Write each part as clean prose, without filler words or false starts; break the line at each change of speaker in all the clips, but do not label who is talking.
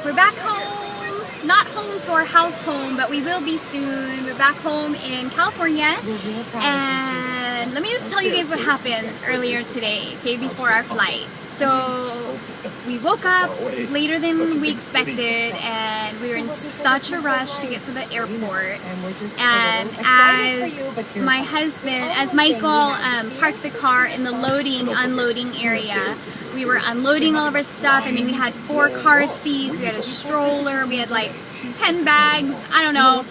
We're back home, not home to our house home, but we will be soon. We're back home in California, and let me just tell you guys what happened earlier today, okay, before our flight. So we woke up later than we expected, and we were in such a rush to get to the airport. And as Michael parked the car in the unloading area, we were unloading all of our stuff. I mean, we had 4 car seats, we had a stroller, we had like 10 bags, I don't know.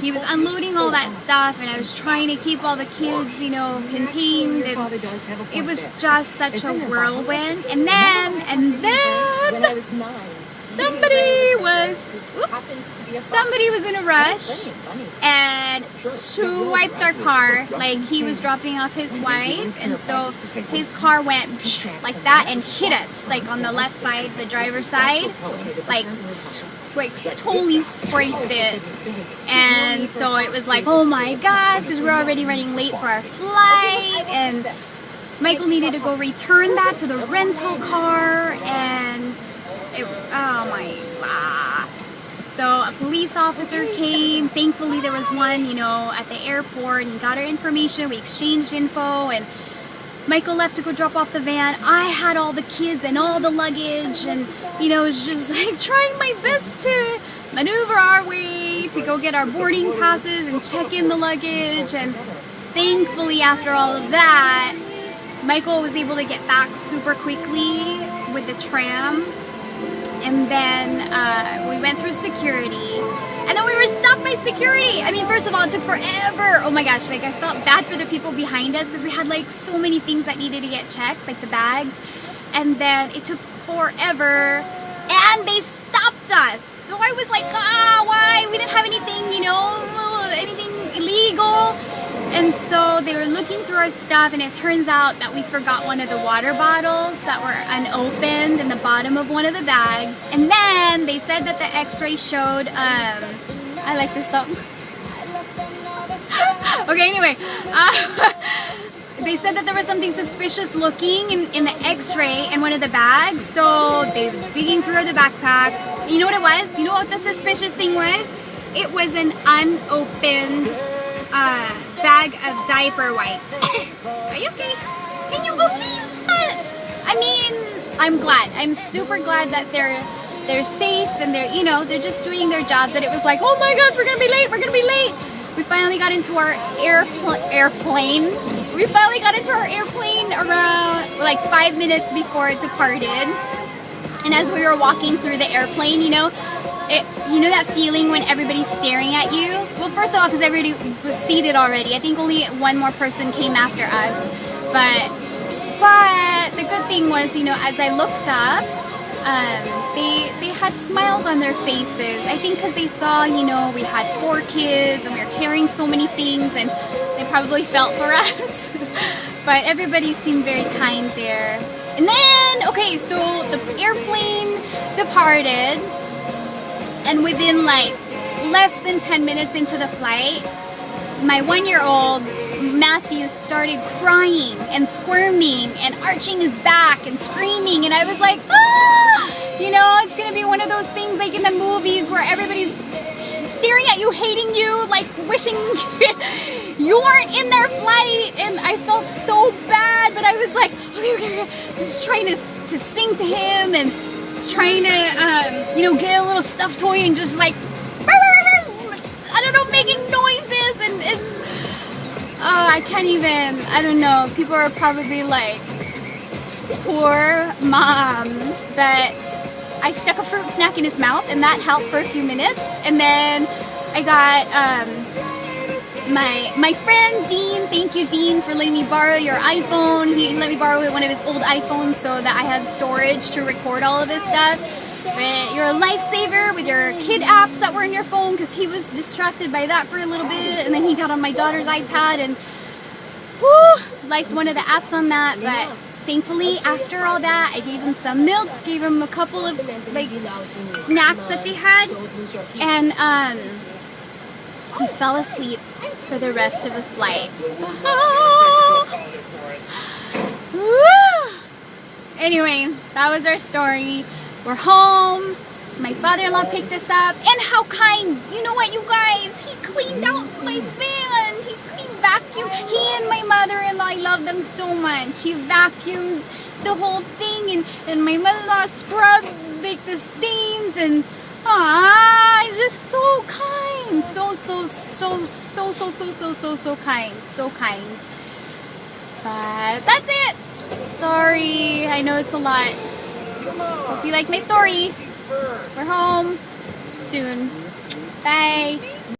He was unloading all that stuff, and I was trying to keep all the kids, you know, contained, and it was just such a whirlwind. And then somebody was in a rush and swiped our car, like he was dropping off his wife, and so his car went like that and hit us, like on the left side, the driver's side, like totally scraped it. And so it was like, oh my gosh, because we're already running late for our flight, and Michael needed to go return that to the rental car, and oh my god. So a police officer came. Thankfully there was one, you know, at the airport, and got our information. We exchanged info, and Michael left to go drop off the van. I had all the kids and all the luggage, and you know, it was just like trying my best to maneuver our way to go get our boarding passes and check in the luggage. And thankfully, after all of that, Michael was able to get back super quickly with the tram. And then we went through security, and then we were stopped by security. I mean, first of all, it took forever. Oh my gosh, like I felt bad for the people behind us because we had like so many things that needed to get checked, like the bags. And then it took forever, and they stopped us. So I was like, why? We didn't have anything, you know, anything illegal. And so they were looking through our stuff, and it turns out that we forgot one of the water bottles that were unopened in the bottom of one of the bags. And then they said that the x-ray showed, I like this song. Okay, anyway, they said that there was something suspicious looking in the x-ray in one of the bags. So they were digging through the backpack. You know what it was? You know what the suspicious thing was? It was an unopened bag of diaper wipes. Are you okay? Can you believe that? I mean, I'm glad. I'm super glad that they're safe, and they're, you know, they're just doing their job. That it was like, oh my gosh, we're gonna be late. We're gonna be late. We finally got into our airplane. We finally got into our airplane around like 5 minutes before it departed. And as we were walking through the airplane, you know that feeling when everybody's staring at you? Well, first of all, because everybody was seated already. I think only one more person came after us. But the good thing was, you know, as I looked up, they had smiles on their faces. I think because they saw, you know, we had 4 kids and we were carrying so many things, and they probably felt for us. But everybody seemed very kind there. And then, okay, so the airplane departed, and within like less than 10 minutes into the flight, my 1-year-old Matthew started crying and squirming and arching his back and screaming, and I was like, you know, it's gonna be one of those things like in the movies where everybody's staring at you, hating you, like wishing you weren't in their flight. And I felt so bad, but I was like, okay, just trying to sing to him, and trying to, you know, get a little stuffed toy and just like, I don't know, making noises, and I can't even, I don't know, people are probably like, poor mom, that I stuck a fruit snack in his mouth, and that helped for a few minutes. And then I got my friend Dean, thank you Dean for letting me borrow your iPhone. He let me borrow one of his old iPhones so that I have storage to record all of this stuff. But you're a lifesaver with your kid apps that were in your phone, because he was distracted by that for a little bit, and then he got on my daughter's iPad and liked one of the apps on that. But thankfully, after all that, I gave him some milk, gave him a couple of like snacks that they had, and he fell asleep for the rest of the flight. Anyway, that was our story. We're home. My father-in-law picked us up. And how kind. You know what, you guys? He cleaned out my van. He vacuumed. He and my mother-in-law, I love them so much. He vacuumed the whole thing. And my mother-in-law scrubbed like the stains. And he's just so kind. So kind. So kind. But that's it. Sorry. I know it's a lot. Hope you like my story. We're home soon. Bye.